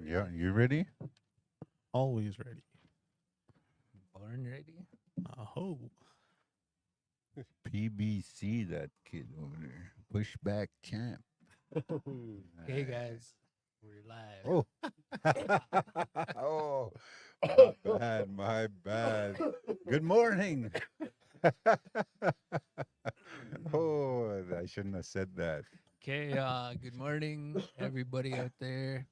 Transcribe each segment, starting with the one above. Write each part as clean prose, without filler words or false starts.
Yeah, you ready? Always ready. Born ready. Oh, PBC, that kid over there. Pushback champ. Hey guys, we're live. Oh. Oh, my bad, my bad. Good morning. Oh, I shouldn't have said that. Okay, good morning, everybody out there.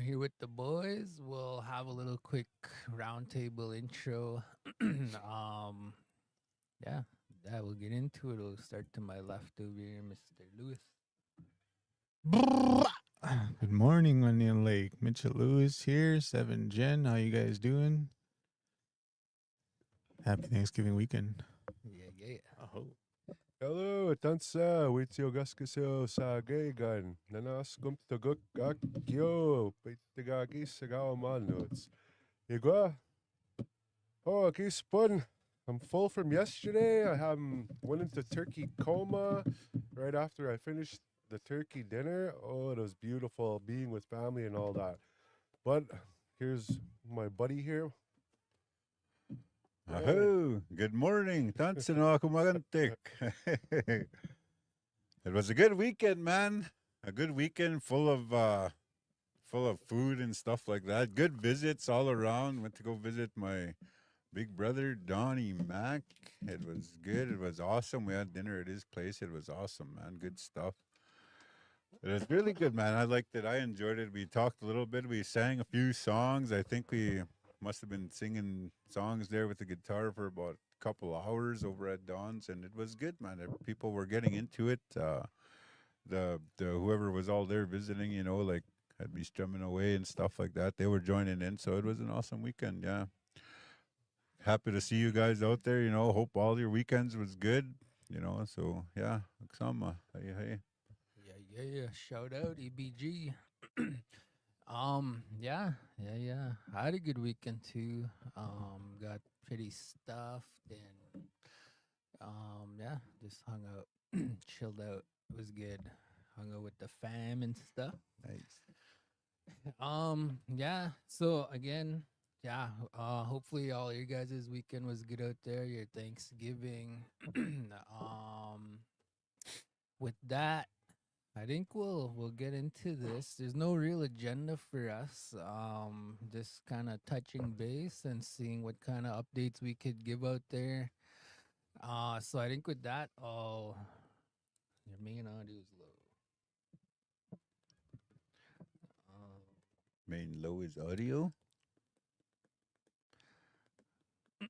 Here with the boys. We'll have a little quick roundtable intro. Yeah, yeah, we'll get into it. We'll start to my left over here, Mr. Lewis. good morning, Onion Lake. Mitchell Lewis here. 7 Jen. How you guys doing? Happy Thanksgiving weekend. Yeah, yeah. Oh, Hello, tansa, witiogaskisio sa gaygan, nanas gumtaguk akyo, pitagaki sagawa manuts. Igwa, oh, kispun. I'm full from yesterday. went into turkey coma right after I finished the turkey dinner. Oh, it was beautiful being with family and all that. But here's my buddy here. Aho, good morning. Tansin ako magantik. It was a good weekend, man. A good weekend full of food and stuff like that. Good visits all around. Went to go visit my big brother Donnie Mac. It was good. It was awesome. We had dinner at his place. It was awesome, man. Good stuff. It was really good, man. I liked it. I enjoyed it. We talked a little bit. We sang a few songs. I think we must have been singing songs there with the guitar for about a couple hours over at Don's, and it was good, man. People were getting into it. The whoever was all there visiting, like had me strumming away and stuff like that. They were joining in, so it was an awesome weekend. Yeah, happy to see you guys out there. Hope all your weekends was good. So yeah, Oksama, hey. Yeah. Shout out EBG. Yeah. I had a good weekend too. Got pretty stuffed and yeah, just hung out, chilled out. It was good. Hung out with the fam and stuff. Nice. Yeah. So again, yeah. Hopefully all your guys' weekend was good out there. Your Thanksgiving. With that, I think we'll get into this. There's no real agenda for us. Just kind of touching base and seeing what kind of updates we could give out there. So I think with that, your main audio is low. Main low is audio.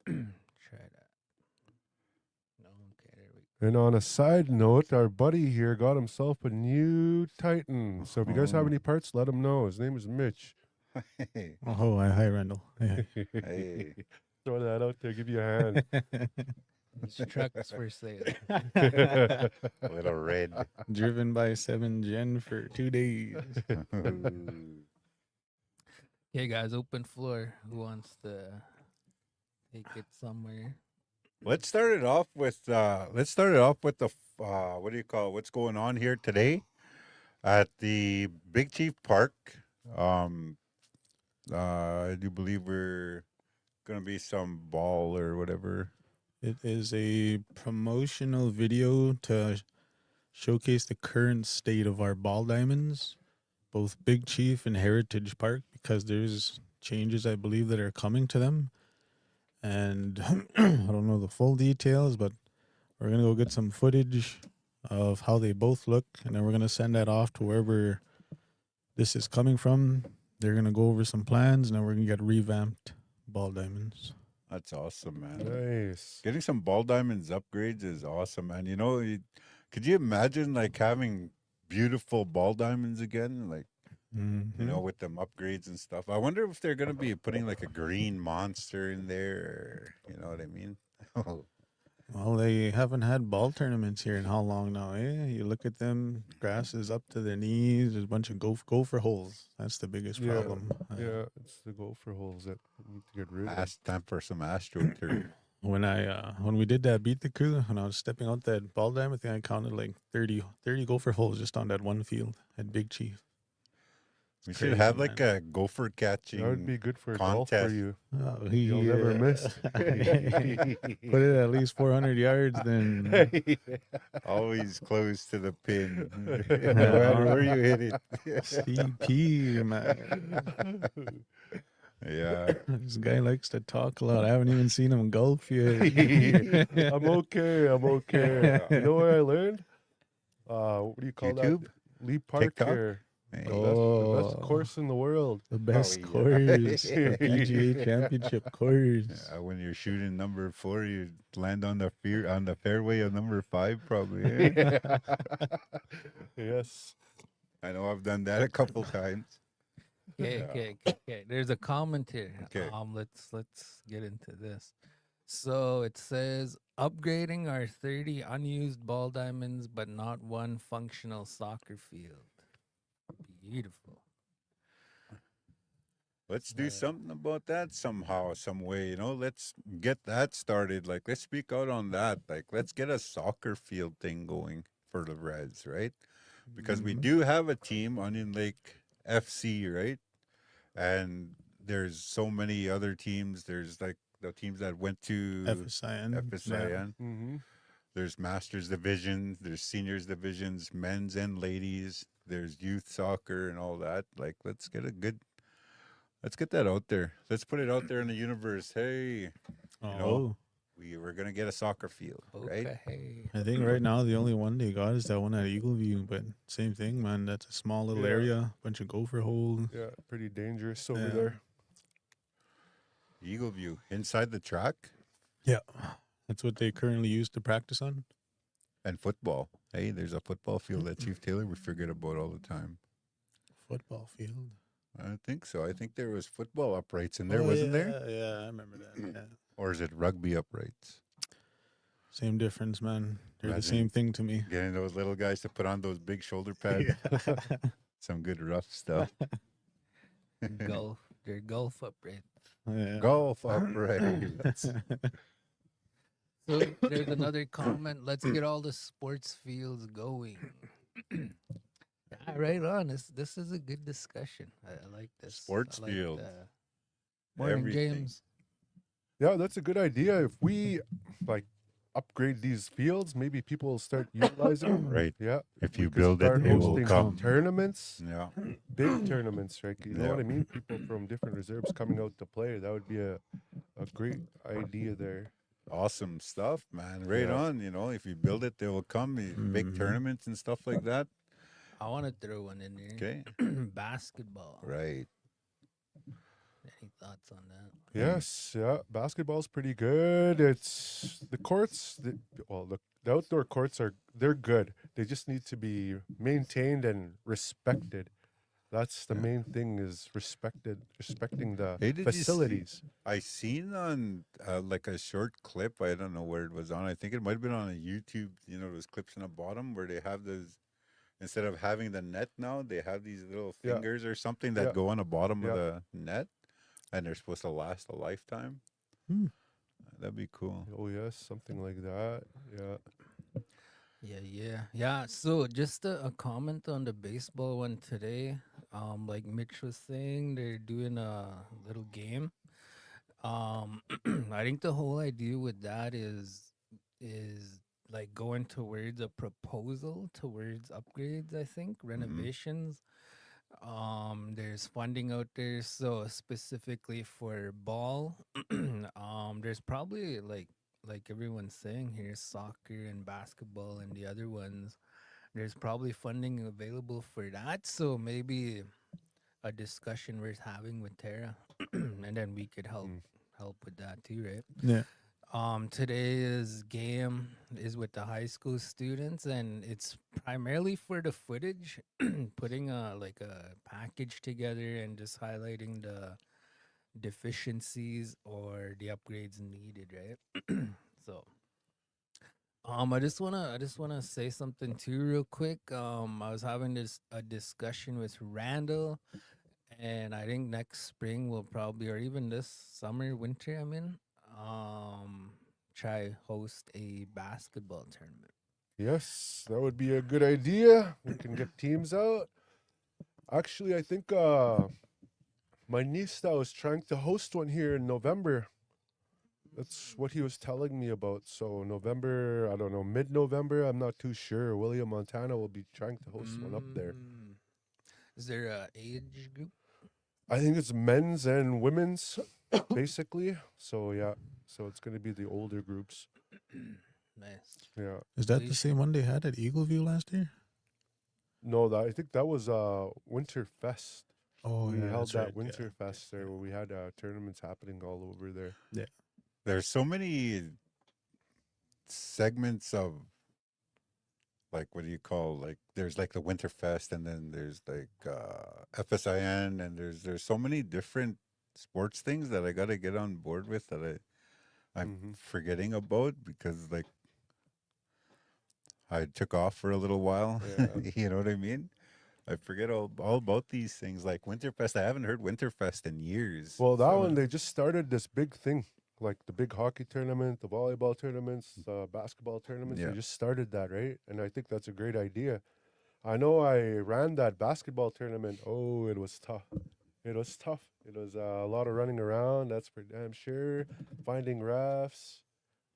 Try that. No, okay, there we go. And on a side note, our buddy here got himself a new Titan. So if you guys have Oh. any parts, let him know. His name is Mitch. Hey, oh, hi, Randall. Yeah. hey. Throw that out there, give you a hand. His truck's for sale. Little red. Driven by 7 Jen for 2 days. Okay, guys, open floor. Who wants to take it somewhere? Let's start it off with the what do you call it? What's going on here today at the Big Chief Park? I do believe we're gonna be some ball or whatever. It is a promotional video to showcase the current state of our ball diamonds, both Big Chief and Heritage Park, because there's changes I believe that are coming to them. And I don't know the full details, but we're going to go get some footage of how they both look, and then we're going to send that off to wherever this is coming from. They're going to go over some plans, and then we're going to get revamped ball diamonds. That's awesome, man. Nice. Getting some ball diamonds upgrades is awesome, man. Could you imagine like having beautiful ball diamonds again? Like, Mhm. with them upgrades and stuff. I wonder if they're gonna be putting like a green monster in there. You know what I mean? Well, they haven't had ball tournaments here in how long now, eh? You look at them, grass is up to their knees. There's a bunch of gopher holes. That's the biggest Yeah, problem. Yeah, it's the gopher holes that we need to get rid of. Time for some astroturf. When we did that beat the crew, when I was stepping out that ball diamond, I think I counted like 30 gopher holes just on that one field at Big Chief. We should crazy, have like man. a gopher catching. That would be good for golf for contest. you. Oh, You'll never miss. Put it at least 400 yards, then Always close to the pin. Yeah. No matter where you hit it. CP, man. Yeah. This guy likes to talk a lot. I haven't even seen him golf yet. I'm okay. I'm okay. You know what I learned? What do you call YouTube? that? Lee Park TikTok? here. Hey. The Oh. best course in the world. The best yeah. course, the PGA Championship course. When you're shooting number 4, you land on the fairway of number 5, probably. Eh? Yes. I know I've done that a couple times. Okay. There's a comment here. Okay. Let's get into this. So it says upgrading our 30 unused ball diamonds, but not one functional soccer field. Beautiful. Let's do something about that somehow, some way, let's get that started. Like, let's speak out on that. Like, let's get a soccer field thing going for the Reds, right? Because we do have a team, Onion Lake FC, right? And there's so many other teams. There's like the teams that went to FSIN. FSIN. Mm-hmm. There's Masters divisions, there's Seniors divisions, men's and ladies. There's youth soccer and all that. Like, let's get that out there. Let's put it out there in the universe. Hey, Oh, we're gonna get a soccer field, right? Okay. I think right now the only one they got is that one at Eagle View, but same thing, man. That's a small little Yeah. area, bunch of gopher holes. Yeah, pretty dangerous over Yeah. there. Eagle View inside the track Yeah, that's what they currently use to practice on. and football. Hey, there's a football field at Chief Taylor we forget about all the time. Football field. I think so. I think there was football uprights in there, Oh, wasn't yeah, there? Yeah, I remember that. Yeah. Or is it rugby uprights? Same difference, man. They're the Imagine same thing to me. Getting those little guys to put on those big shoulder pads. Some good rough stuff. Golf. They're golf upright. Yeah. Golf uprights. So there's another comment. Let's get all the sports fields going. Yeah, right on. This is a good discussion. I like this. Sports I like field. Morning, Everything. James. Yeah, that's a good idea. If we like upgrade these fields, maybe people will start utilizing them. Right. Yeah. If We you could build it, start they will hosting come. tournaments, Yeah. big tournaments, right? You know Yeah. what I mean? People from different reserves coming out to play. That would be a great idea there. Awesome stuff, man. Right Yeah. on. If you build it, they will come. Big Mhm. tournaments and stuff like that. I want to throw one in there. Okay. Basketball. Right. Any thoughts on that? Yes, yeah. Basketball's pretty good. It's the courts. The outdoor courts they're good. They just need to be maintained and respected. That's the main thing is respecting the Hey, did you see- facilities. I seen on like a short clip. I don't know where it was on. I think it might have been on a YouTube. Those clips in the bottom where they have those. Instead of having the net now, they have these little Yeah. fingers or something that Yeah. go on the bottom Yeah. of the net, and they're supposed to last a lifetime. Hmm. That'd be cool. Oh yes, something like that. Yeah. Yeah. So just a comment on the baseball one today. Like Mitch was saying, they're doing a little game. I think the whole idea with that is like going towards a proposal towards upgrades. I think renovations. There's funding out there, so specifically for ball, there's probably like everyone's saying here, soccer and basketball and the other ones. There's probably funding available for that, so maybe a discussion worth having with Tara, and then we could help with that too, right? Yeah. Today's game is with the high school students, and it's primarily for the footage, putting a package together and just highlighting the deficiencies or the upgrades needed, right? So, I just wanna say something too real quick. I was having a discussion with Randall, and I think next spring we'll probably, or even this summer, winter, try host a basketball tournament. Yes, that would be a good idea. We can get teams out. Actually, I think my niece that was trying to host one here in November. That's what he was telling me about. So November, I don't know, mid-November. I'm not too sure. William, Montana will be trying to host one up there. Mm. Is there a age group? I think it's men's and women's, basically. So yeah, so it's gonna be the older groups. Nice. Yeah. Is that We the same one they had at Eagle View last year? No, I think that was Winter Fest. Oh, We yeah, held that's that right. Winter Yeah, Fest there where we had tournaments happening all over there. There's so many segments of like what do you call like there's like the Winterfest and then there's like FSIN and there's so many different sports things that I got to get on board with that I'm Mhm. forgetting about because like I took off for a little while. Yeah. You know what I mean? I forget all about these things like Winterfest. I haven't heard Winterfest in years. Well, that So- one they just started this big thing, like the big hockey tournament, the volleyball tournaments, basketball tournaments. Yeah. They just started that, right? And I think that's a great idea. I know I ran that basketball tournament. Oh, it was tough. It was tough. It was a lot of running around. That's for damn sure. Finding refs.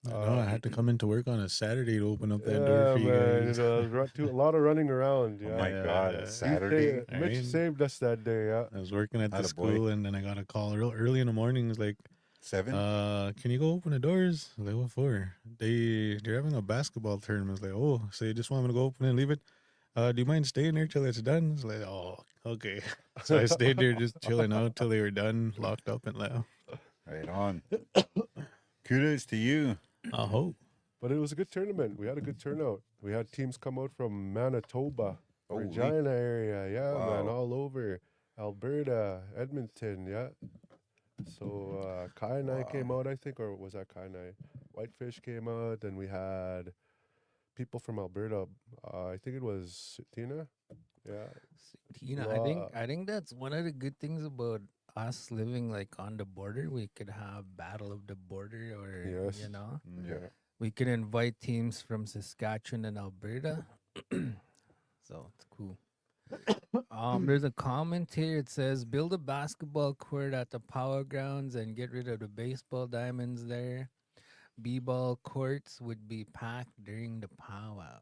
I know. I had to come into work on a Saturday to open up that door Yeah, for you man. guys. A lot of running around. Oh Yeah. my God, Yeah. a He Saturday. Mitch Right. saved us that day. Yeah. I was working at the Atta boy. school, and then I got a call real early in the morning. It's like, 7? can you go open the doors? I was like, what for? They're having a basketball tournament. I was like, oh, so you just want me to go open and leave it? Do you mind staying there till it's done? It's like, oh, okay. So I stayed there just chilling out till they were done, locked up, and left. Right on. Kudos to you. I hope. But it was a good tournament. We had a good turnout. We had teams come out from Manitoba, Holy. Regina area. Yeah, man, Wow. all over. Alberta, Edmonton. Yeah. So Kai and I came out, I think, or was that Kai and I? Whitefish came out. Then we had people from Alberta. I think it was Tina. Yeah. Tina, Wow. I think that's one of the good things about us living like on the border. We could have battle of the border, or Yes. you know, Yeah. we could invite teams from Saskatchewan and Alberta. So it's cool. There's a comment here. It says, "Build a basketball court at the Power Grounds and get rid of the baseball diamonds there. B-ball courts would be packed during the powwow."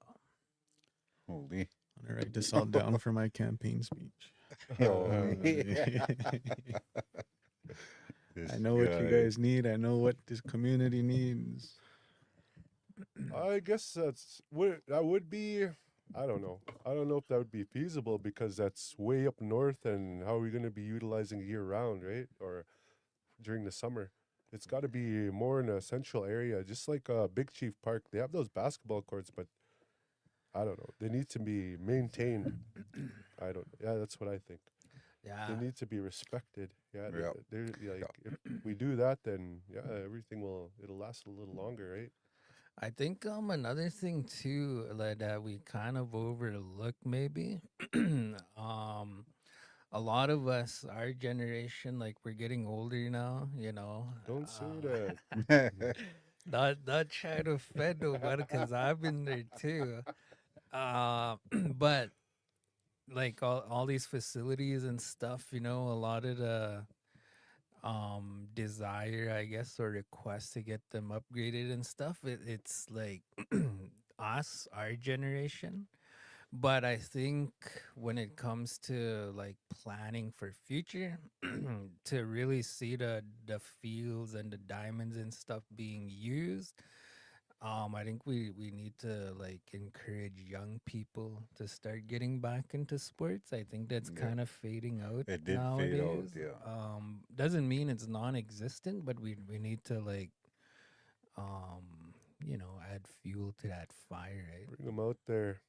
Holy. I'm gonna write this all down for my campaign speech. Oh, I know what you guys need. I know what this community needs. I guess that would be. I don't know. I don't know if that would be feasible because that's way up north, and how are we going to be utilizing it year round, right? Or during the summer, it's got to be more in a central area, just like Big Chief Park. They have those basketball courts, but I don't know. They need to be maintained. I don't. Yeah, that's what I think. Yeah. They need to be respected. Yeah, Yep. they're like if we do that, then yeah, everything it'll last a little longer, right? I think another thing too, like that we kind of overlook maybe. A lot of us, our generation, like we're getting older now, you know. Don't say that. Not try to offend nobody because I've been there too. But like all these facilities and stuff, you know, a lot of the desire, I guess, or request to get them upgraded and stuff, it's like us, our generation. But I think when it comes to like planning for future, to really see the fields and the diamonds and stuff being used, I think we need to like encourage young people to start getting back into sports. I think that's Yeah. kind of fading out It did nowadays. fade out, yeah. Doesn't mean it's non-existent, but we need to like, you know, add fuel to that fire, right? Bring them out there.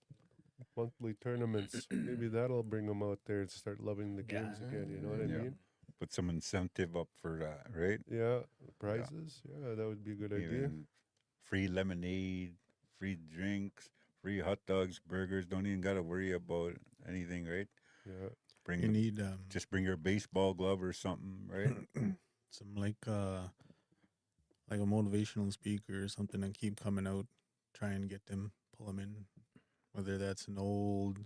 Monthly tournaments. Maybe that'll bring them out there and start loving the games again. You know what I Yeah. mean? Put some incentive up for that, right? Yeah. Prizes. Yeah, that would be a good idea. Even free lemonade, free drinks, free hot dogs, burgers. Don't even got to worry about anything, right? Yeah. Bring You the- need just bring your baseball glove or something, right? some like a motivational speaker or something and keep coming out, try and get them, pull them in, whether that's an old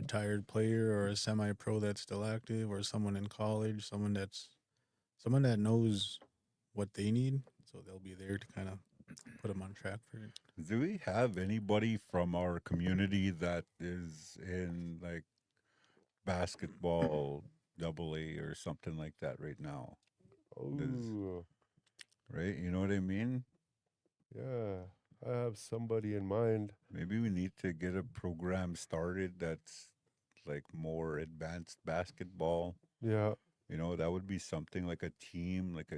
retired player or a semi-pro that's still active, or someone in college, someone that knows what they need, so they'll be there to kind of put them on track for it. Do we have anybody from our community that is in like basketball double A or something like that right now? Oh, Right? You know what I mean? yeah. I have somebody in mind. Maybe we need to get a program started that's like more advanced basketball. Yeah. You know, that would be something like a team, like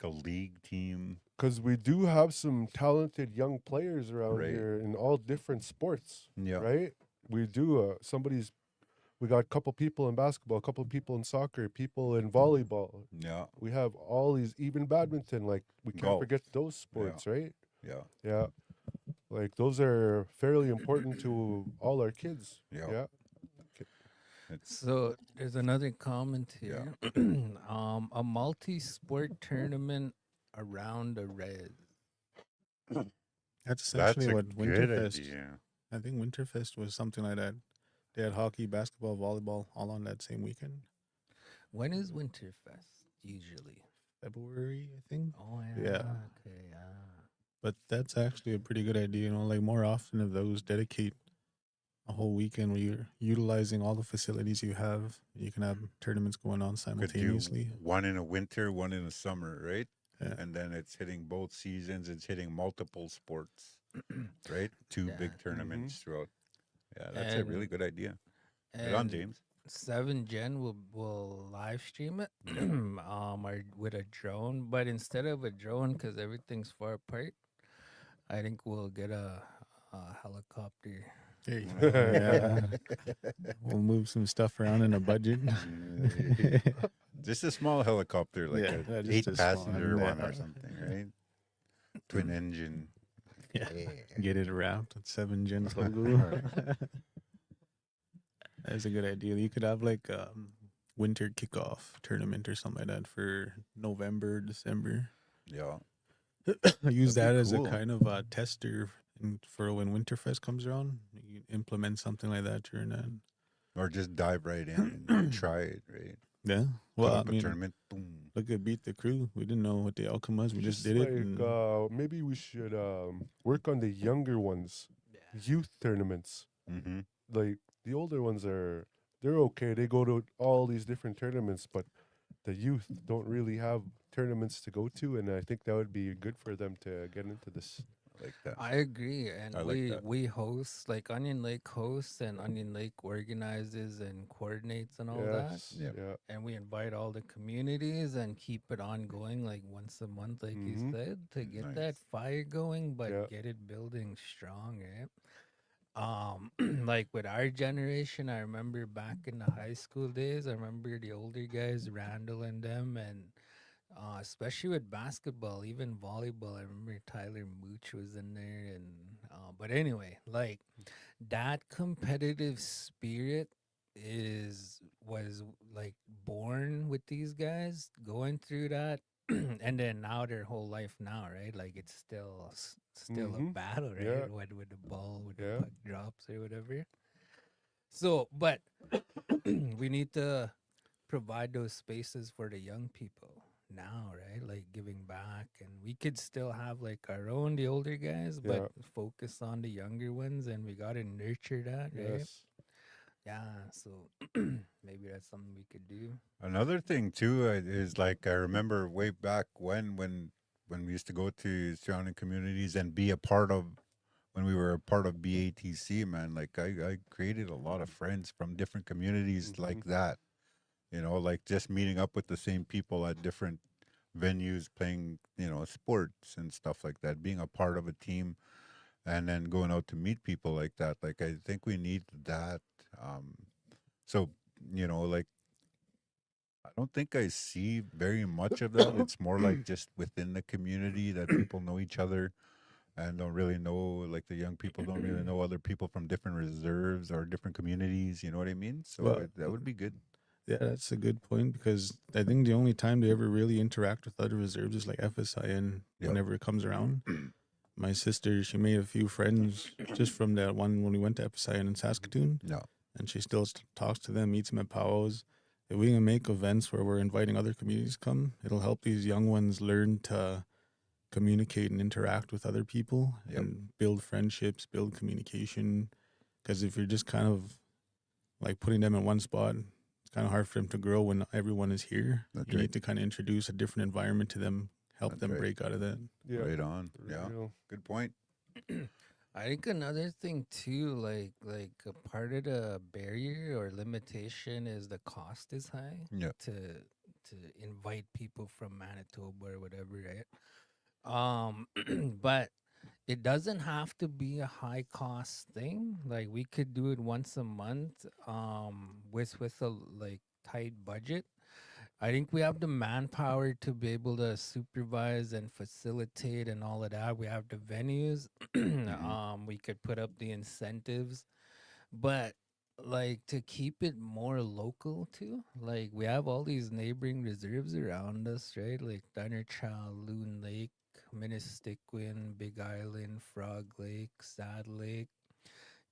a league team. Because we do have some talented young players around Right. here in all different sports, Yeah. right? We do. We got a couple people in basketball, a couple people in soccer, people in volleyball. Yeah. We have all these, even badminton. Like, we can't Golf. forget those sports, right? Yeah. Yeah. Like, those are fairly important to all our kids. Yeah. Yeah. It's So there's another comment here. A multi-sport tournament around the res. That's that's essentially a what good Winterfest. idea. I think Winterfest was something like that. They had hockey, basketball, volleyball, all on that same weekend. When is Winterfest usually? February, I think. Oh Yeah. Okay. But that's actually a pretty good idea. You know, like more often of those, dedicate a whole weekend where you're utilizing all the facilities you have. You can have tournaments going on Could do simultaneously. one in a winter, one in a summer, right? Yeah. And then it's hitting both seasons. It's hitting multiple sports, right? Two Yeah. big tournaments throughout. Yeah, that's a really And- good idea. Right on, And James. 7 Gen will live stream it or with a drone, but instead of a drone, because everything's far apart, I think we'll get a helicopter. There you go. Yeah. We'll move some stuff around in a budget. Just a small helicopter, like Yeah, a just a small 8-passenger one one. or something, right? Twin engine. Yeah. Get it wrapped with 7Gen's logo. That's a good idea. You could have like winter kickoff tournament or something like that for November, December. Yeah. Use That'd that be as cool. a kind of tester for when Winterfest comes around. You implement something like that during that. Or just dive right in and try it, right? Yeah. Put Well, I up a mean, tournament, boom. look at Beat the Crew. We didn't know what the outcome was. We just did it. and- Maybe we should work on the younger ones, youth tournaments. Mm-hmm. Like, the older ones they're okay. They go to all these different tournaments, but the youth don't really have tournaments to go to, and I think that would be good for them to get into this. Like that. I agree, and I like that. we host, like Onion Lake hosts and Onion Lake organizes and coordinates and all that, Yes. Yep. Yeah. and we invite all the communities and keep it ongoing like once a month, like you Mhm. said, to get that Nice. fire going, but Yeah. get it building strong, right? Like with our generation, I remember back in the high school days, I remember the older guys, Randall and them, and especially with basketball, even volleyball. I remember Tyler Mooch was in there, and but anyway, like that competitive spirit was like born with these guys going through that, and then now their whole life now, right? Like it's still a Mhm. battle, right? Yeah. With the ball, with Yeah. the puck drops or whatever. So, but we need to provide those spaces for the young people now, right? Like giving back, and we could still have like our own, the older guys, but Yeah. focus on the younger ones, and we gotta nurture that, right? Yes. Yeah. So maybe that's something we could do. Another thing too is like I remember way back when we used to go to surrounding communities and be a part of when we were a part of BATC, man. Like I created a lot of friends from different communities like that. You know, like just meeting up with the same people at different venues, playing, you know, sports and stuff like that, being a part of a team and then going out to meet people like that. Like I think we need that. So, you know, like I don't think I see very much of that. It's more like just within the community that people know each other and don't really know, like the young people don't really know other people from different reserves or different communities. You know what I mean? So Well, that would be good. Yeah, that's a good point because I think the only time they ever really interact with other reserves is like FSIN Yep. whenever it comes around. My sister, she made a few friends just from that one when we went to FSIN in Saskatoon. No. and she still talks to them, meets them at powwows. If we can make events where we're inviting other communities to come, it'll help these young ones learn to communicate and interact with other people Yep. and build friendships, build communication. Because if you're just kind of like putting them in one spot, it's kind of hard for them to grow when everyone is here. That's You right. need to kind of introduce a different environment to them, help That's them right. break out of that. Yeah. Right on. Yeah. Real. Good point. I think another thing too, like a part of the barrier or limitation is the cost is high Yeah. to invite people from Manitoba or whatever, right? But it doesn't have to be a high cost thing. Like we could do it once a month, with a like tight budget. I think we have the manpower to be able to supervise and facilitate and all of that. We have the venues. We could put up the incentives, but like to keep it more local too. Like we have all these neighboring reserves around us, right? Like Thunderchild, Loon Lake, Minnestickwin, Big Island, Frog Lake, Sad Lake,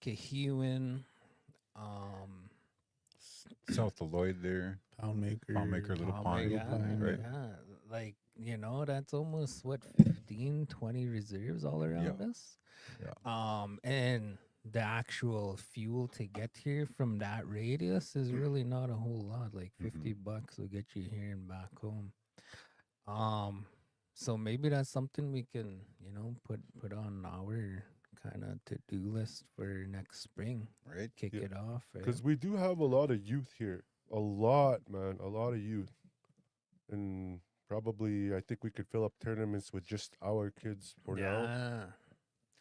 Cahuin, um, South of Lloyd there. Poundmaker. Poundmaker, Little Oh my Pond. God, Pond, right? yeah. Like, that's almost what 15, 20 reserves all around us. And the actual fuel to get here from that radius is really not a whole lot. Like $50 will get you here and back home. So maybe that's something we can, put on our kind of to-do list for next spring. Right. Kick Yeah. it off, right? Because we do have a lot of youth here. A lot, man. A lot of youth. And probably, I think we could fill up tournaments with just our kids for now. Yeah.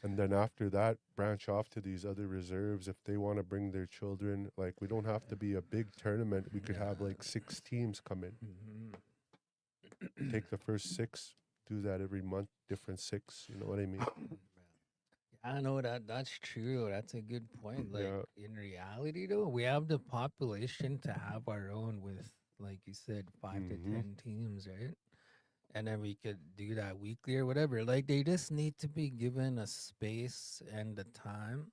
And then after that, branch off to these other reserves if they want to bring their children. Like, we don't have to be a big tournament. We could have like 6 teams come in. Mhm. Take the first 6, do that every month, different 6. You know what I mean? I know that's true. That's a good point. Like Yeah. in reality, though, we have the population to have our own with, like you said, 5 to Mhm. 10 teams, right? And then we could do that weekly or whatever. Like they just need to be given a space and the time.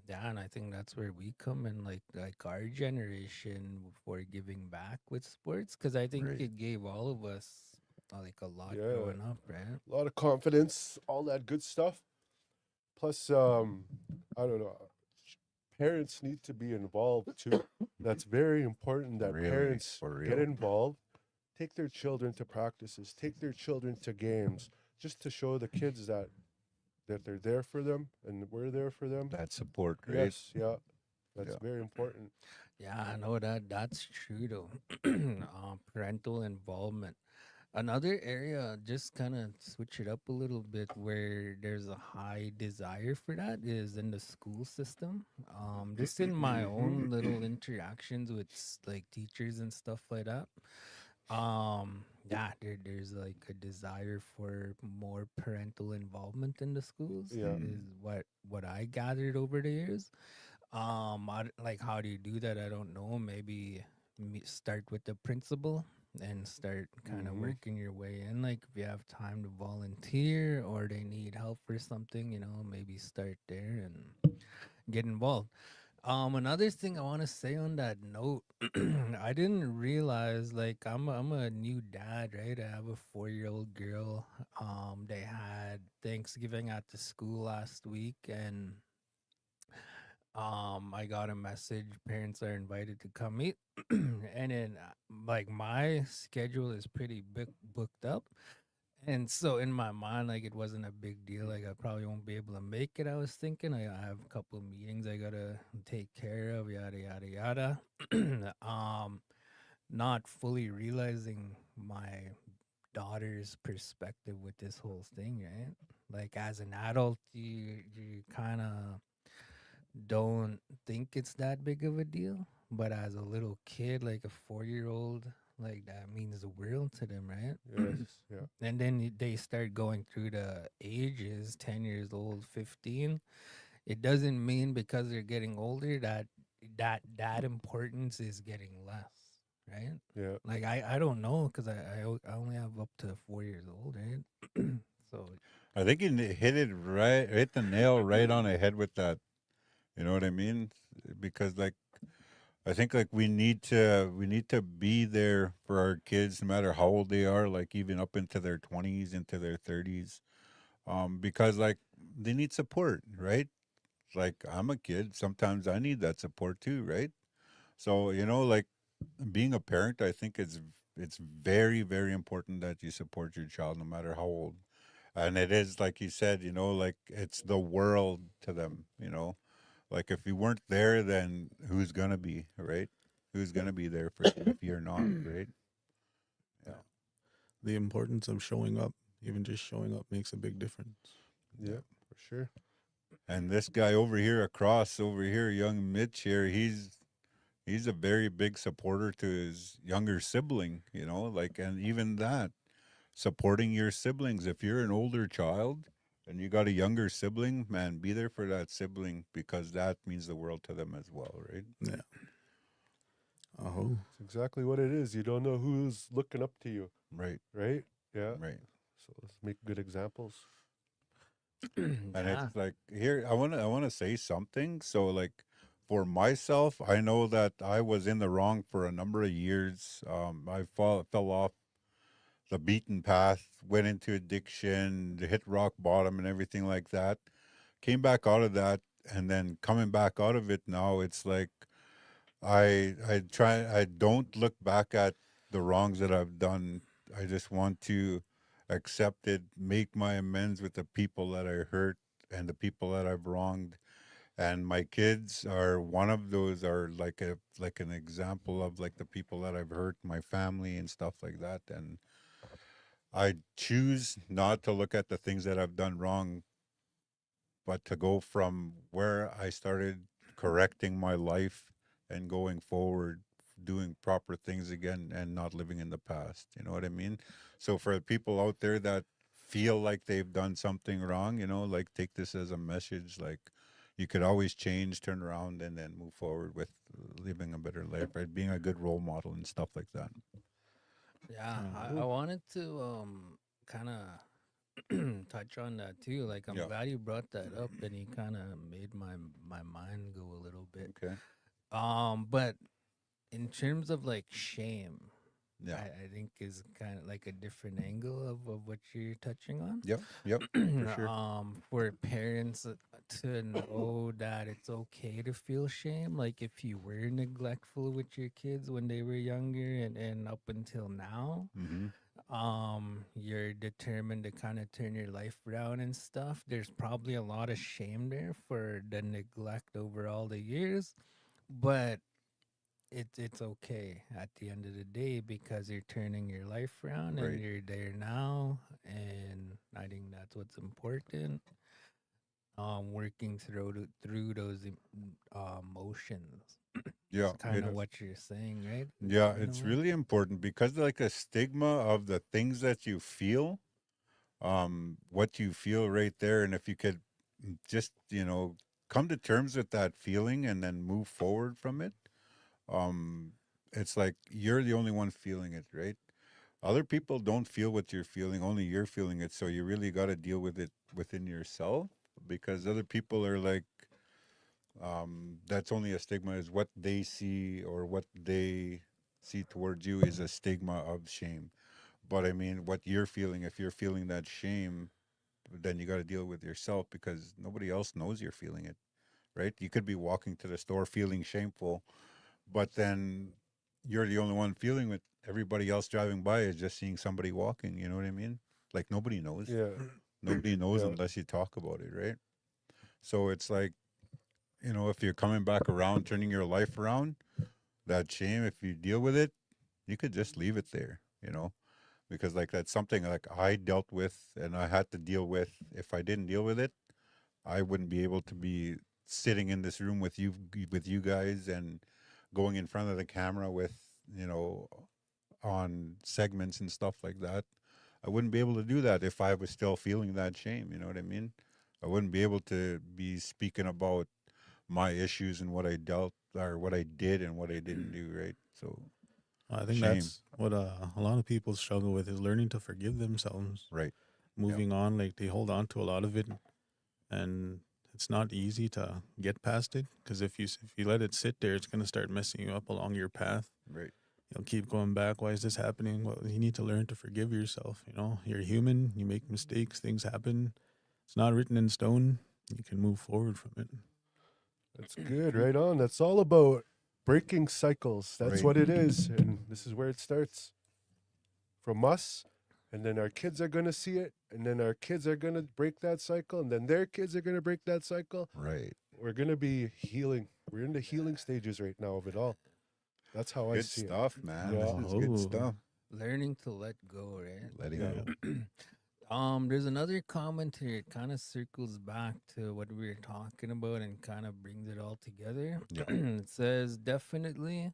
Yeah, and I think that's where we come in, like our generation for giving back with sports, because I think Right. it gave all of us like a lot Yeah. growing up, right? A lot of confidence, all that good stuff. Plus, I don't know. Parents need to be involved too. That's very important that Really, parents for get real. involved, take their children to practices, take their children to games, just to show the kids that they're there for them and we're there for them. That support, right? Yes, yeah, that's Yeah. very important. Yeah, I know that's true though. Parental involvement. Another area, just kind of switch it up a little bit, where there's a high desire for that is in the school system. Just in my own little interactions with like teachers and stuff like that. Yeah, there's like a desire for more parental involvement in the schools. Yeah. Is what I gathered over the years. Like how do you do that? I don't know. Maybe start with the principal and start kind of Mhm. working your way in. Like if you have time to volunteer or they need help for something, maybe start there and get involved. Another thing I want to say on that note, I didn't realize, like, I'm a new dad, right? I have a 4-year-old girl. They had Thanksgiving at the school last week, and I got a message, parents are invited to come meet. And then like my schedule is pretty booked up. And so in my mind, like it wasn't a big deal. Like I probably won't be able to make it. I was thinking I have a couple of meetings I gotta take care of, yada yada yada. Not fully realizing my daughter's perspective with this whole thing, right? Like as an adult, you kind of don't think it's that big of a deal, but as a little kid, like a 4-year-old, like that means the world to them, right? Yes, yeah. And then they start going through the ages, 10 years old, 15. It doesn't mean because they're getting older that importance is getting less, right? Yeah. Like I don't know, because I only have up to 4 years old, right? So I think you hit the nail right on the head with that You know what I mean? Because like I think like we need to be there for our kids no matter how old they are, like even up into their 20s, into their 30s. Because like they need support, right? Like I'm a kid, sometimes I need that support too, right? So, you know, like being a parent, I think it's very, very important that you support your child no matter how old. And it is like you said, you know, like it's the world to them, you know. Like if you weren't there, then who's gonna be, right? Who's gonna be there for you if you're not, right? Yeah. Yeah. The importance of showing up, even just showing up, makes a big difference. Yeah, for sure. And this guy over here across over here, young Mitch here, he's a very big supporter to his younger sibling, you know, like and even that supporting your siblings. If you're an older child and you got a younger sibling, man, be there for that sibling because that means the world to them as well, right? Yeah. Oh, It's exactly what it is. You don't know who's looking up to you, Right, right? Yeah. right. So let's make good examples. And Yeah. it's like here I want to say something. So like for myself, I know that I was in the wrong for a number of years. Fell off the beaten path, went into addiction, hit rock bottom and everything like that. Came back out of that and then coming back out of it now, it's like I don't look back at the wrongs that I've done. I just want to accept it, make my amends with the people that I hurt and the people that I've wronged. And my kids are one of those are like an example of like the people that I've hurt, my family and stuff like that. And I choose not to look at the things that I've done wrong, but to go from where I started correcting my life and going forward, doing proper things again and not living in the past. You know what I mean? So for the people out there that feel like they've done something wrong, you know, like take this as a message like you could always change, turn around and then move forward with living a better life, right? Being a good role model and stuff like that. Yeah, I oh, wanted to kind of touch on that too. Like I'm Yeah. glad you brought that up, and you kind of made my mind go a little bit. Okay. But in terms of like shame, Yeah. I think is kind of like a different angle of what you're touching on. Yep. Yep. For sure. For parents to know that it's okay to feel shame, like if you were neglectful with your kids when they were younger and up until now, Mm-hmm. you're determined to kind of turn your life around and stuff. There's probably a lot of shame there for the neglect over all the years, but it's okay at the end of the day because you're turning your life around and Right. you're there now, and I think that's what's important. Working through those emotions. It's Yeah. kind It of is. what you're saying, right? Yeah, In a it's way. really important because like a stigma of the things that you feel, what you feel right there, and if you could just, you know, come to terms with that feeling and then move forward from it, um, it's like you're the only one feeling it, right? Other people don't feel what you're feeling, only you're feeling it. So you really got to deal with it within yourself because other people are like, that's only a stigma is what they see or what they see towards you is a stigma of shame. But I mean, what you're feeling, if you're feeling that shame, then you got to deal with yourself because nobody else knows you're feeling it, right? You could be walking to the store feeling shameful, but then you're the only one feeling it. Everybody else driving by is just seeing somebody walking. You know what I mean? Like nobody knows. Yeah. Nobody knows Yeah. unless you talk about it, right? So it's like, you know, if you're coming back around, turning your life around, that shame, if you deal with it, you could just leave it there, you know, because like that's something like I dealt with and I had to deal with. If I didn't deal with it, I wouldn't be able to be sitting in this room with you guys and going in front of the camera with, you know, on segments and stuff like that. I wouldn't be able to do that if I was still feeling that shame, you know what I mean? I wouldn't be able to be speaking about my issues and what I dealt or what I did and what I didn't do, right? So I think shame, that's what a lot of people struggle with is learning to forgive themselves. right? Yeah, Moving on, like they hold on to a lot of it, and it's not easy to get past it, because if you let it sit there, it's gonna start messing you up along your path. Right. You'll keep going back. Why is this happening? Well, you need to learn to forgive yourself. You're human. You make mistakes. Things happen. It's not written in stone. You can move forward from it. That's good. Right on. That's all about breaking cycles. That's Right. what it is. And this is where it starts from us. And then our kids are going to see it. And then our kids are going to break that cycle. And then their kids are going to break that cycle. Right. We're going to be healing. We're in the healing stages right now of it all. That's how I Good see stuff, man. Yeah. This is good Oh. stuff. Learning to let go, right? Letting Yeah. go. There's another comment here. It kind of circles back to what we were talking about and kind of brings it all together. Yeah. It says definitely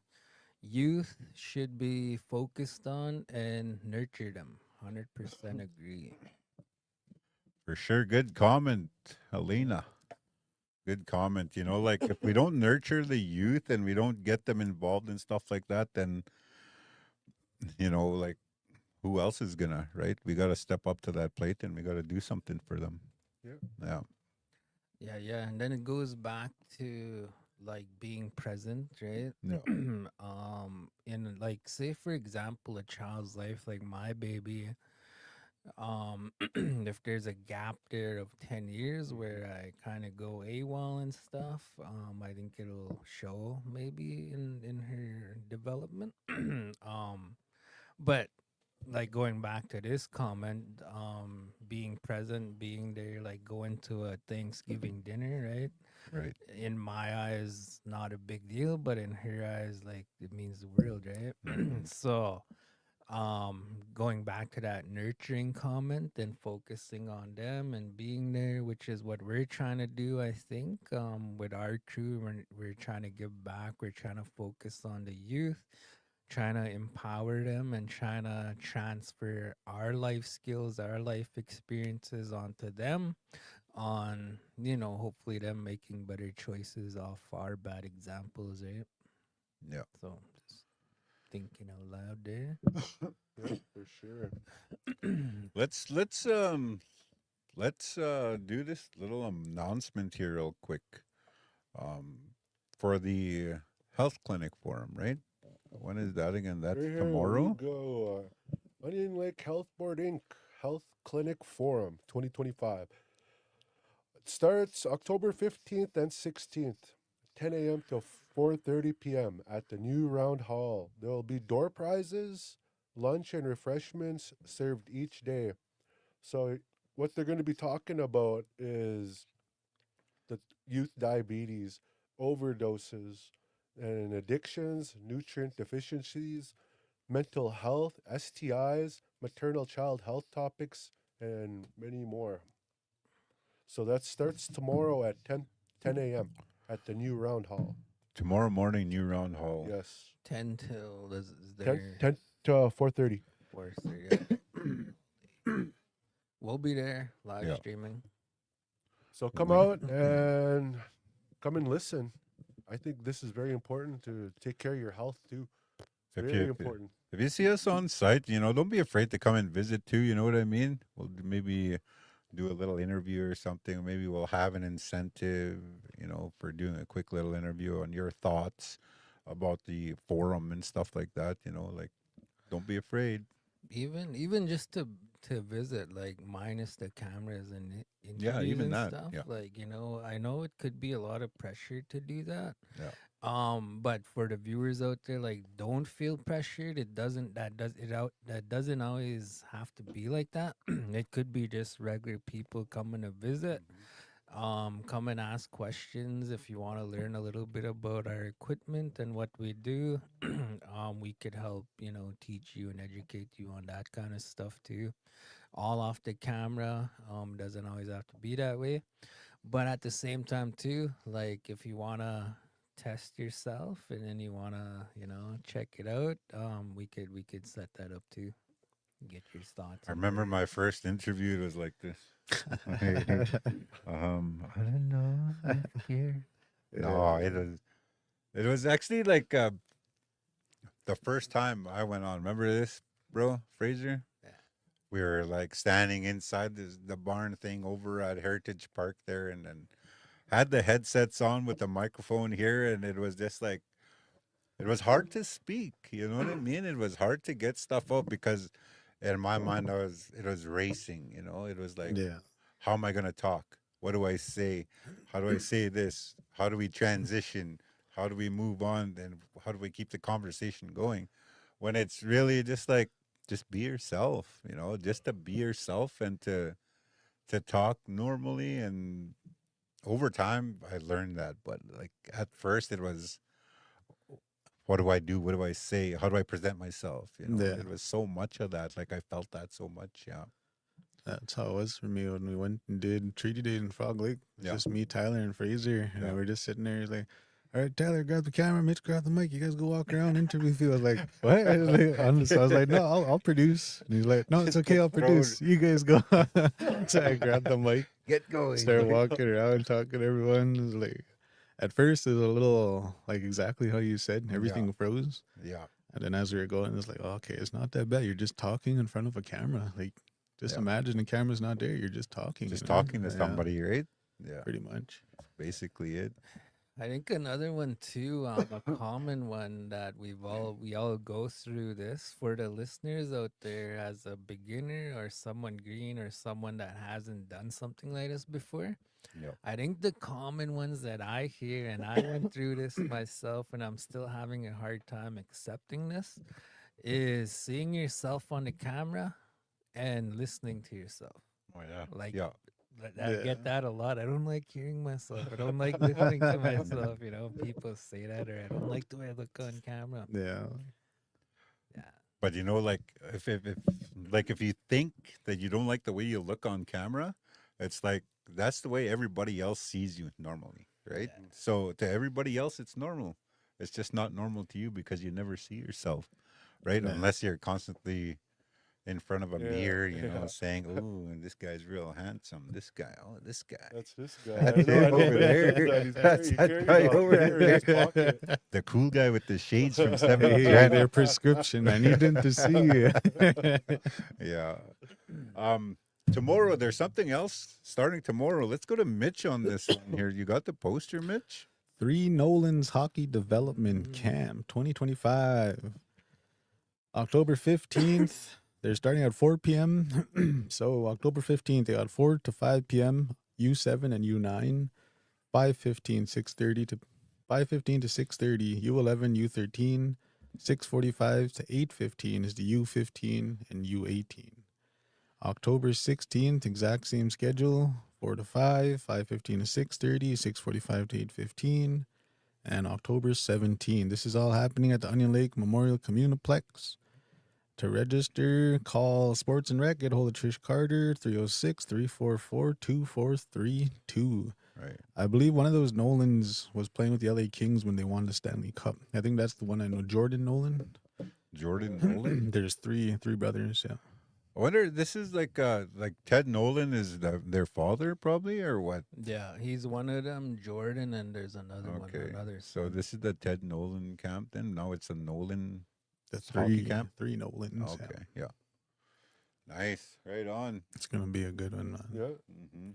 youth should be focused on and nurture them. 100% agree. For sure. Good comment, Alina. Good comment. Like if we don't nurture the youth and we don't get them involved in stuff like that, then, like who else is gonna, right? We got to step up to that plate and we got to do something for them. Yeah. Yeah. Yeah. And then it goes back to like being present, right? Yeah. In like, say for example, a child's life, like my baby, if there's a gap there of 10 years where I kind of go AWOL and stuff, I think it'll show maybe in her development. But like going back to this comment, being present, being there, like going to a Thanksgiving dinner, right? Right. In my eyes, not a big deal, but in her eyes, like it means the world, right? So, going back to that nurturing comment and focusing on them and being there, which is what we're trying to do, I think, with our crew. We're trying to give back. We're trying to focus on the youth, trying to empower them and trying to transfer our life skills, our life experiences onto them, on hopefully them making better choices off our bad examples, right? Yeah. So just thinking out loud there. Yeah, for sure. Let's do this little announcement here real quick. For the health clinic forum, right? When is that again? That's Right here tomorrow. we go. Onion Lake Health Board Inc. Health Clinic Forum 2025. It starts October 15th and 16th, 10 a.m. till 4:30 p.m. at the new Round Hall. There will be door prizes, lunch, and refreshments served each day. So, what they're going to be talking about is the youth diabetes, overdoses, and addictions, nutrient deficiencies, mental health, STIs, maternal child health topics, and many more. So that starts tomorrow at 10 a.m. at the new Round Hall. Tomorrow morning, New Round Hall. Yes. 10 till is 10, there 10 to 4:30. 4:30. We'll be there live Yeah. streaming. So come out and come and listen. I think this is very important to take care of your health too. It's If very you- important. If you see us on site, don't be afraid to come and visit too. You know what I mean? We'll maybe do a little interview or something. Maybe we'll have an incentive, for doing a quick little interview on your thoughts about the forum and stuff like that. Like, don't be afraid. Even just to visit, like minus the cameras and interviews Yeah, even and that, stuff. yeah. Like, I know it could be a lot of pressure to do that. Yeah. But for the viewers out there, like, don't feel pressured. That doesn't always have to be like that. It could be just regular people coming to visit. Come and ask questions if you want to learn a little bit about our equipment and what we do. We could help, teach you and educate you on that kind of stuff too. All off the camera. Doesn't always have to be that way. But at the same time too, like if you wanna test yourself and then you wanna, check it out, we could set that up too. Get your thoughts. I on remember it. my first interview. It was like this. I don't know. I'm here. No, it was actually like the first time I went on. Remember this, bro, Fraser? Yeah. We were like standing inside the barn thing over at Heritage Park there, and then had the headsets on with the microphone here, and it was just like it was hard to speak. You know what I mean? It was hard to get stuff out because in my mind it was racing. You know, it was like, Yeah. how am I gonna talk? What do I say? How do I say this? How do we transition? How do we move on? And how do we keep the conversation going? When it's really just like just be yourself, you know, just to be yourself and to talk normally. And over time I learned that. But like at first it was, what do I do? What do I say? How do I present myself? You know, Yeah. it was so much of that. Like I felt that so much. Yeah. That's how it was for me when we went and did Treaty Day in Frog Lake. It's Yeah. just me, Tyler, and Fraser. And Yeah. we're just sitting there. He's like, all right, Tyler, grab the camera. Mitch, grab the mic. You guys go walk around, interview people. I was like, what? I was like, honestly, I was like, no, I'll produce. And he's like, no, it's Just okay. get I'll produce. You guys go. So I grabbed the mic, Get going. started walking around, talking to everyone. It was like, at first, it was a little like exactly how you said. Everything froze. Yeah. And then as we were going, it's like, oh, okay, it's not that bad. You're just talking in front of a camera. Like, just Yeah. imagine the camera's not there. You're just talking. Just you know? talking to Yeah, somebody, right? Yeah. pretty much. Basically it. I think another one too, a common one that we all go through this for the listeners out there as a beginner or someone green or someone that hasn't done something like this before. Yep. I think the common ones that I hear, and I went through this myself, and I'm still having a hard time accepting this, is seeing yourself on the camera and listening to yourself. Oh yeah. Like, Yeah. I Yeah. get that a lot. I don't like hearing myself. I don't like listening to myself. You know, people say that, or I don't like the way I look on camera. Yeah. Yeah. But you know, like if you think that you don't like the way you look on camera, it's like that's the way everybody else sees you normally, right? Yeah. So to everybody else, it's normal. It's just not normal to you because you never see yourself, right? Yeah. Unless you're constantly in front of a Yeah, mirror, you know, yeah. saying, "Oh, and this guy's real handsome. This guy, oh, this guy." That's this guy. That's I know, him over there. He's That's he that carries guy a- over he carries there. his pocket. The cool guy with the shades from 7th Hey, Gen. their prescription. I need them to see you. Yeah. Tomorrow there's something else starting tomorrow. Let's go to Mitch on this one here. You got the poster, Mitch? 3 Nolan's Hockey Development Camp 2025. October 15th. They're starting at 4 p.m. So October 15th, they got 4 to 5 p.m. U7 and U9. 5:15, 6:30 to 5:15 to 6:30. U11, U13. 6:45 to 8:15 is the U15 and U18. October 16th, exact same schedule. 4 to 5, 5:15 to 6:30, 6:45 to 8:15. And October 17th. This is all happening at the Onion Lake Memorial Communiplex. To register, call Sports and Rec. Get a hold of Trish Carter, 306-344-2432. Right. I believe one of those Nolans was playing with the LA Kings when they won the Stanley Cup. I think that's the one I know. Jordan Nolan. Jordan Nolan. There's three brothers, yeah. I wonder, this is like Ted Nolan is their father probably, or what? Yeah, he's one of them, Jordan, and there's another Okay. one, another. So this is the Ted Nolan camp then? Now it's a Nolan. The Hockey camp? three Nolans. Okay. Yeah. Yeah. Nice. Right on. It's going to be a good one, man. Yeah, Mm-hmm.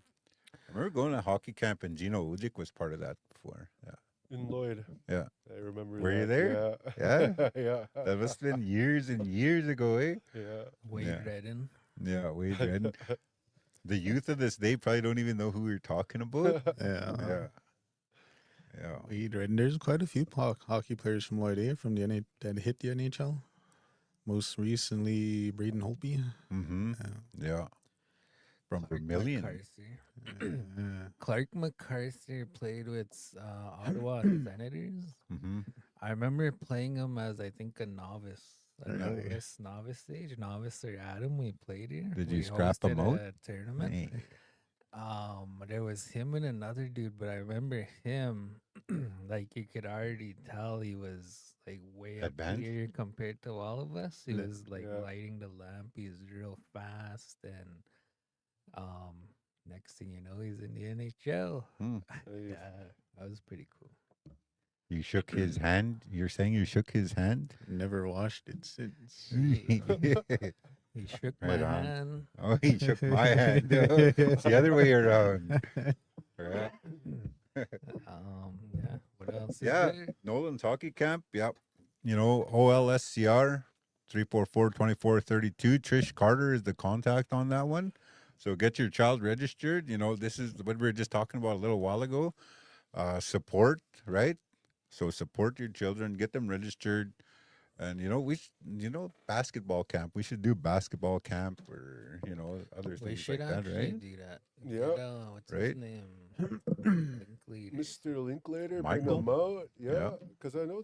I remember going to hockey camp and Gino Ujic was part of that before. Yeah. in Lloyd. Yeah. I remember. Were you that. there? Yeah. yeah. That must have been years and years ago, eh? Yeah. Wade Yeah. Redden. Yeah, Wade Redden. The youth of this day probably don't even know who we're talking about. Yeah. Yeah. Yeah. Wade Redden. There's quite a few hockey players from Lloyd A that hit the NHL. Most recently, Braden Holtby. Mm-hmm. Yeah. From Clark Vermilion. McCarthy. Yeah. Clark McCarthy played with Ottawa Senators. Mm-hmm. I remember playing him as, I think, a novice. A Really? novice stage, novice or Adam. We played here. Did you We scrap him hosted out? a tournament. Hey. There was him and another dude, but I remember him. Like you could already tell he was like way up Advanced? here compared to all of us. He Yeah. was like Yeah. lighting the lamp. He was real fast, and next thing you know, he's in the NHL. Hmm. Yeah, that was pretty cool. You shook his hand? You're saying you shook his hand? Never washed it since. He shook Right my on. hand. Oh, he shook my hand. It's the other way around. Yeah. Yeah. What else is Yeah, there? Nolan's hockey camp. Yep. OLSCR 344-2432. Trish Carter is the contact on that one. So get your child registered. This is what we were just talking about a little while ago. Support, right? So support your children, get them registered. And basketball camp. We should do basketball camp or other We things should like that, actually right? do that. Yeah, Get what's his Right? name? Linklater. Mr. Linklater, bring Michael? them out. Yeah. Yeah, because I know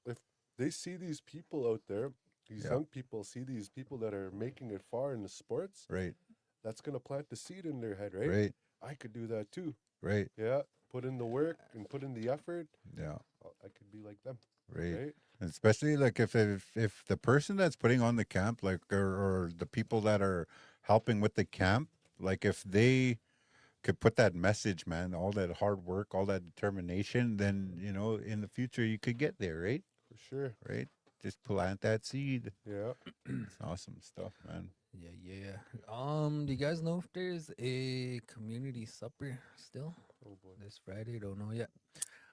if they see these people out there, these Yeah. young people see these people that are making it far in the sports, Right. that's gonna plant the seed in their head, right? Right. I could do that too. Right. Yeah, put in the work and put in the effort. Yeah. I could be like them, Right. right? Especially like if the person that's putting on the camp, like or the people that are helping with the camp, like if they could put that message, man, all that hard work, all that determination, then in the future you could get there, right? For sure. Right. Just plant that seed. Yeah. It's awesome stuff, man. Yeah, yeah. Do you guys know if there's a community supper still Oh boy. this Friday? Don't know yet.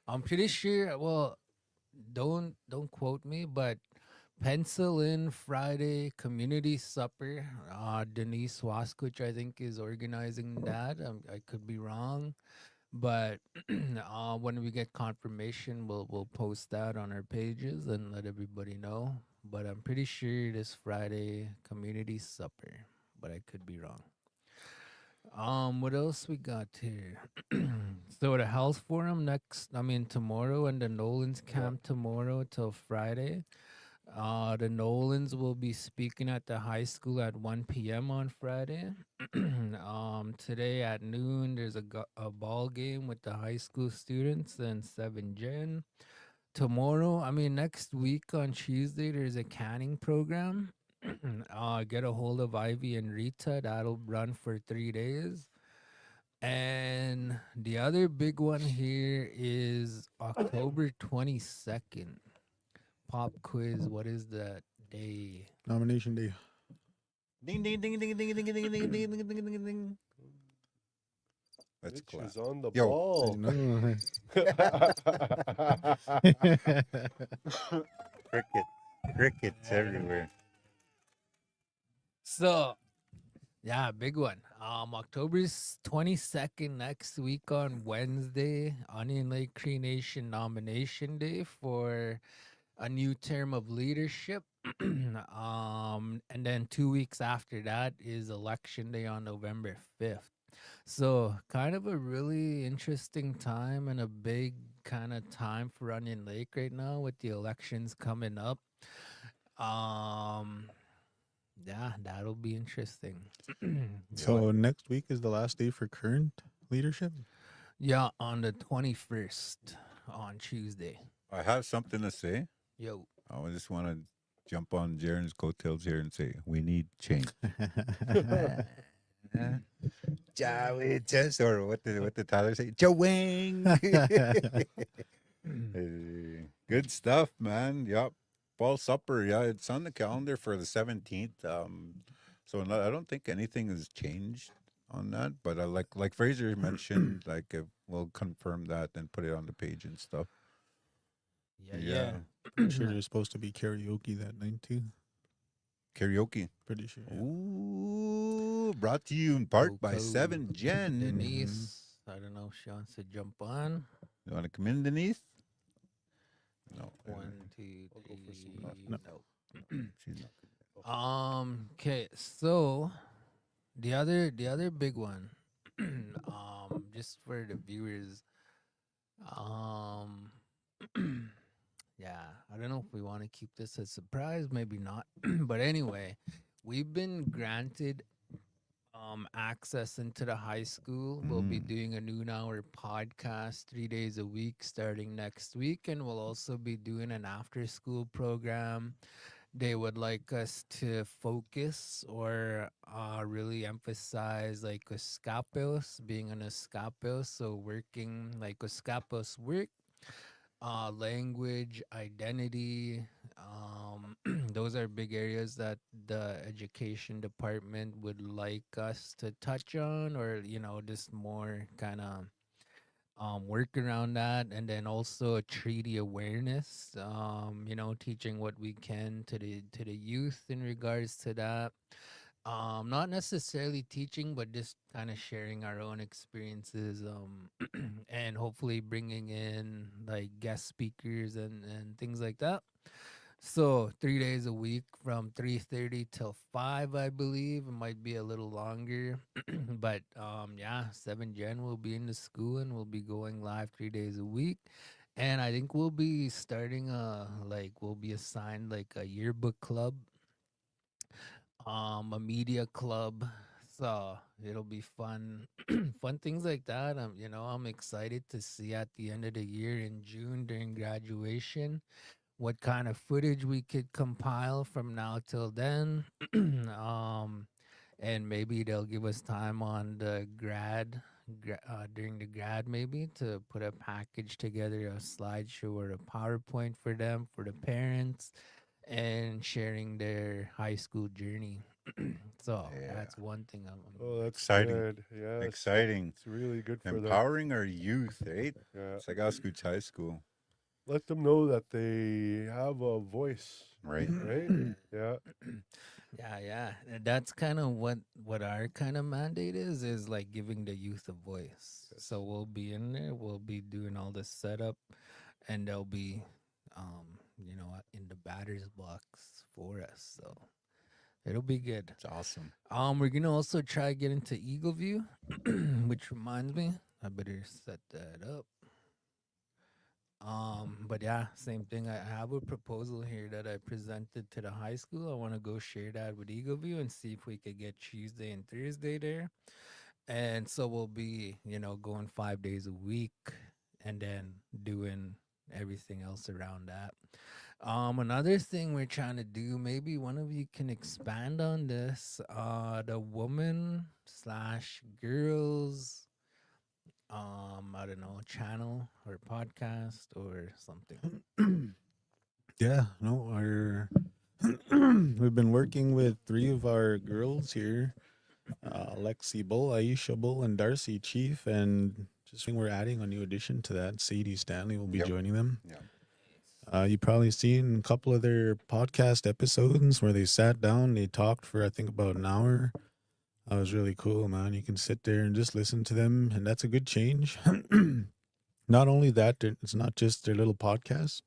I'm pretty sure. Well, don't quote me, but pencil in Friday community supper. Denise Wasquich, I think, is organizing that. I could be wrong, but when we get confirmation, we'll post that on our pages and let everybody know. But I'm pretty sure this Friday community supper, but I could be wrong. What else we got here? So the health forum tomorrow, and the Nolan's Yeah. camp tomorrow till Friday. The Nolans will be speaking at the high school at 1 p.m. on Friday. Today at noon, there's a ball game with the high school students and 7 Gen. Tomorrow, next week on Tuesday, there's a canning program. Get a hold of Ivy and Rita. That'll run for 3 days. And the other big one here is October 22nd. Pop quiz. What is that day? Nomination day. Ding ding ding ding ding ding ding ding ding ding ding ding ding. Let's Mitch clap. is on the Yo. I ball. know. Crickets everywhere. So, yeah, big one. October's 22nd next week on Wednesday, Onion Lake Cree Nation nomination day for a new term of leadership. And then 2 weeks after that is election day on November 5th. So, kind of a really interesting time and a big kind of time for Onion Lake right now with the elections coming up. Um, yeah, that'll be interesting. So next week is the last day for current leadership. Yeah, on the 21st on Tuesday. I have something to say. Yo. I just want to jump on Jaren's coattails here and say we need change. Just or what did Tyler say? Jawing. Good stuff, man. Yep. Fall supper. Yeah, it's on the calendar for the 17th. So I don't think anything has changed on that. But like Fraser mentioned, we'll confirm that and put it on the page and stuff. Yeah. Pretty sure there's supposed to be karaoke that night too. Karaoke. Pretty sure. Yeah. Ooh, brought to you in part by Coco. 7 Gen. Denise, I don't know if she wants to jump on. You want to come in, Denise? No. 1, 2, I'll go for some 3. coffee. No. She's not. Okay, so the other big one, just for the viewers, um, yeah, I don't know if we want to keep this a surprise, maybe not, but anyway, we've been granted access into the high school. We'll be doing a noon hour podcast 3 days a week starting next week, and we'll also be doing an after school program. They would like us to focus or really emphasize like escapos, being an escapo, so working like escapos work, language, identity. Those are big areas that the education department would like us to touch on, or just more kind of work around that, and then also treaty awareness, teaching what we can to the youth in regards to that. Not necessarily teaching, but just kind of sharing our own experiences, and hopefully bringing in like guest speakers and things like that. So 3 days a week from 3:30 till 5, I believe. It might be a little longer, but yeah, 7 Gen will be in the school and we'll be going live 3 days a week. And I think we'll be starting we'll be assigned like a yearbook club, a media club. So it'll be fun, fun things like that. I'm excited to see at the end of the year in June during graduation what kind of footage we could compile from now till then. um, and maybe they'll give us time on the during the grad, maybe to put a package together, a slideshow or a PowerPoint for them, for the parents, and sharing their high school journey. So Yeah. that's one thing Oh, that's Exciting. good. Yes, Exciting. it's really good for them. Empowering our youth, eh? Yeah, It's like Oscoots High School, let them know that they have a voice, right? right? Yeah, Yeah, yeah. And that's kind of what our kind of mandate is like giving the youth a voice. yes. So we'll be in there, we'll be doing all the setup, and they'll be in the batter's box for us. So it'll be good. It's awesome. We're gonna also try get into Eagle View, which reminds me, I better set that up. But yeah, same thing. I have a proposal here that I presented to the high school. I want to go share that with Eagle View and see if we could get Tuesday and Thursday there. And so we'll be, going 5 days a week and then doing everything else around that. Another thing we're trying to do, maybe one of you can expand on this. The woman slash girls, I don't know, channel or podcast or something. Yeah, no, our we've been working with three of our girls here, Lexi Bull, Aisha Bull, and Darcy Chief, and just we're adding a new addition to that. Sadie Stanley will be Yep. joining them. Yeah. You probably seen a couple of their podcast episodes where they sat down, they talked for I think about an hour. That was really cool, man. You can sit there and just listen to them, and that's a good change. Not only that, it's not just their little podcast.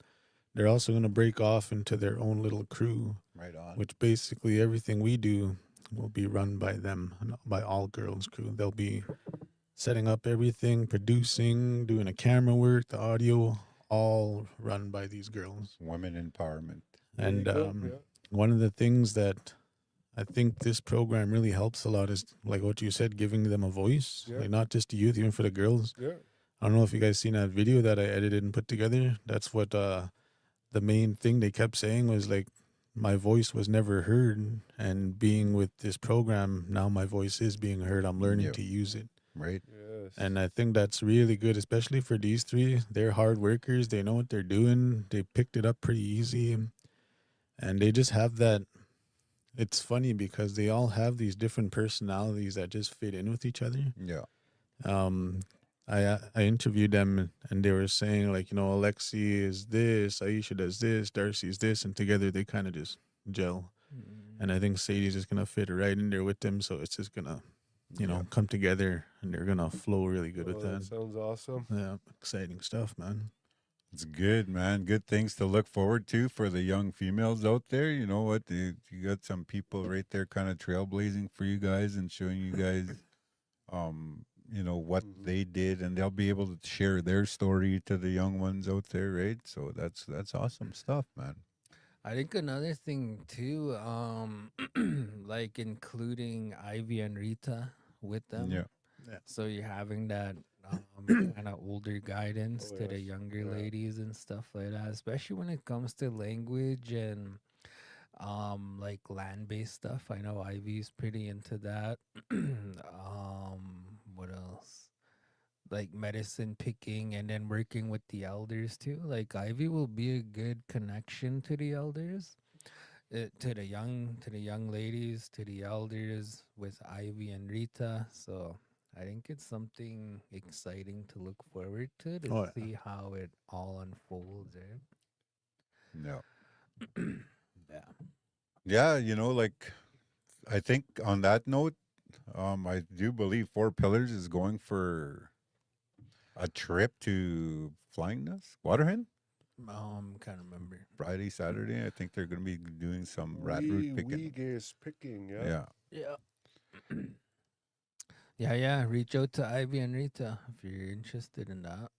They're also going to break off into their own little crew, Right on. which basically everything we do will be run by them, by all girls crew. They'll be setting up everything, producing, doing a camera work, the audio, all run by these girls. Women empowerment. There you And go, yeah. one of the things that I think this program really helps a lot is like what you said, giving them a voice, Yeah. like not just the youth, even for the girls. Yeah, I don't know if you guys seen that video that I edited and put together. That's what the main thing they kept saying was like, my voice was never heard, and being with this program now, my voice is being heard. I'm learning Yep. to use it, Right. yes. and I think that's really good, especially for these three. They're hard workers. They know what they're doing. They picked it up pretty easy, and they just have that. It's funny because they all have these different personalities that just fit in with each other. Yeah. Um, I interviewed them and they were saying like, Alexi is this, Aisha does this, Darcy's this, and together they kind of just gel. And I think Sadie's just gonna fit right in there with them, so it's just gonna, come together and they're gonna flow really good with Oh, that that. sounds awesome. Yeah, exciting stuff, man. It's good, man. Good things to look forward to for the young females out there. You know what? You got some people right there kind of trailblazing for you guys and showing you guys, what Mhm. they did, and they'll be able to share their story to the young ones out there, right? So that's awesome stuff, man. I think another thing too, like including Ivy and Rita with them. Yeah. So you're having that kind of older guidance Oh, to the yes. younger Yeah. ladies and stuff like that, especially when it comes to language and like land-based stuff. I know Ivy's pretty into that. What else? Like medicine picking and then working with the elders too. Like Ivy will be a good connection to the elders, to the young ladies, to the elders with Ivy and Rita. So I think it's something exciting to look forward to Oh, yeah. see how it all unfolds, right? No. Yeah. Yeah, like I think on that note, I do believe Four Pillars is going for a trip to Flying Nest, Waterhen, Can't remember. Friday, Saturday. I think they're going to be doing some rat root picking. We is picking, yeah. Yeah. Yeah. Yeah. Reach out to Ivy and Rita if you're interested in that.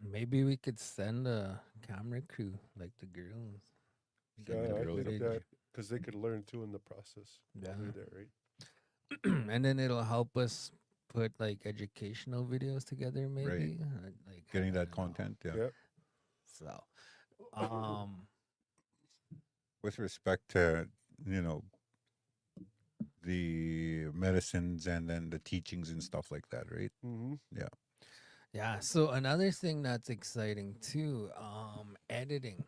Maybe we could send a camera crew like the girls. Send the Yeah, I girls think up footage. that because they could learn too in the process. Yeah. While they're there, right? And then it'll help us put like educational videos together, maybe. Like I Getting that don't know. content. Yeah. Yeah. So, um, With respect to, you know, the medicines and then the teachings and stuff like that, right? Mm-hmm. yeah. So another thing that's exciting too, editing.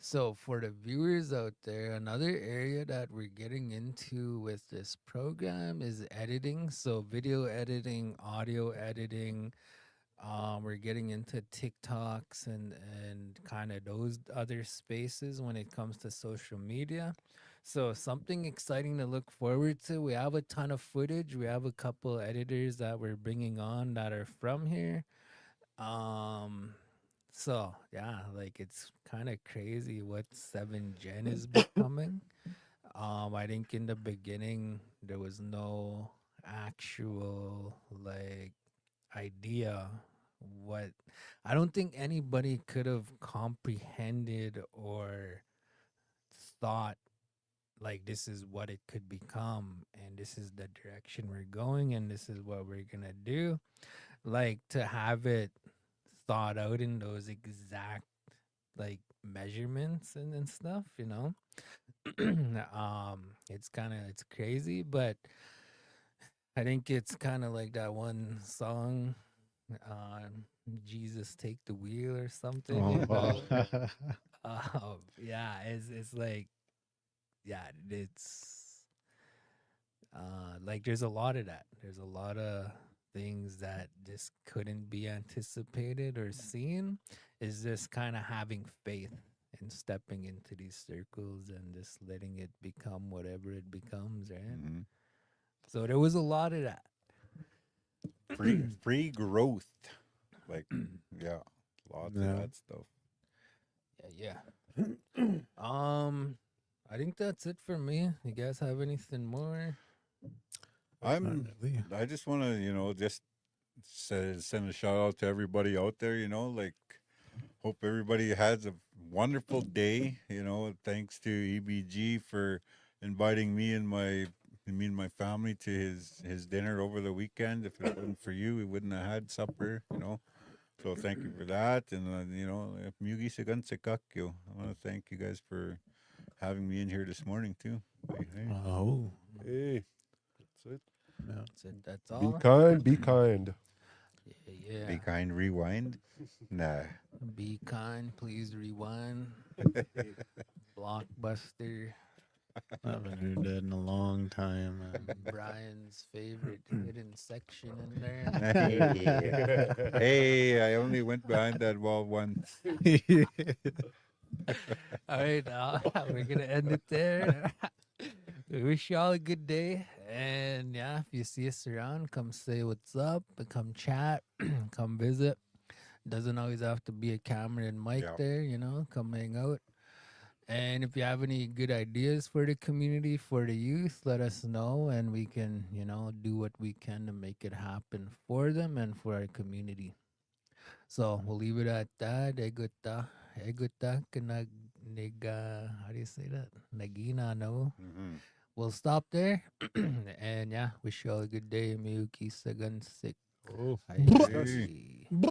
So for the viewers out there, another area that we're getting into with this program is editing. So video editing, audio editing. We're getting into TikToks and kind of those other spaces when it comes to social media. So something exciting to look forward to. We have a ton of footage. We have a couple editors that we're bringing on that are from here. Um, so yeah, like it's kind of crazy what 7 Gen is becoming. I think in the beginning there was no actual like idea what I don't think anybody could have comprehended or thought like this is what it could become and this is the direction we're going and this is what we're gonna do. Like to have it thought out in those exact like measurements and stuff, you know. It's crazy, but I think it's kind of like that one song, Jesus Take the Wheel or something, you know. Yeah, it's like yeah, it's like there's a lot of that. There's a lot of things that just couldn't be anticipated or seen. Is just kind of having faith and stepping into these circles and just letting it become whatever it becomes, right? Mhm. So there was a lot of that. Free growth. Like, yeah, lots of Yeah. that stuff. Yeah. I think that's it for me. You guys have anything more? I'm. really. I just want to, just send a shout out to everybody out there. Like, hope everybody has a wonderful day. Thanks to EBG for inviting me and my family to his dinner over the weekend. If it wasn't for you, we wouldn't have had supper. So thank you for that. And Mugi Segan Sekakyo. I want to thank you guys for having me in here this morning too. Hey. Oh, Hey, that's it. yeah. That's it. That's Be all. kind. Be kind. Yeah. Be kind, rewind. Nah. Be kind. Please rewind. Blockbuster. I haven't heard that in a long time, man. Brian's favorite hidden section in there. Hey, I only went behind that wall once. All right, we're gonna end it there. We wish y'all a good day, and yeah, if you see us around, come say what's up, come chat, come visit. Doesn't always have to be a camera and mic Yeah. there, come hang out. And if you have any good ideas for the community, for the youth, let us know, and we can, do what we can to make it happen for them and for our community. So we'll leave it at that. Eguta, nega, how do you say that? Nagina, no. Mm-hmm. We'll stop there. And yeah, wish you all a good day. Miyuki Sagan Sik. Oh, Hey. Bye.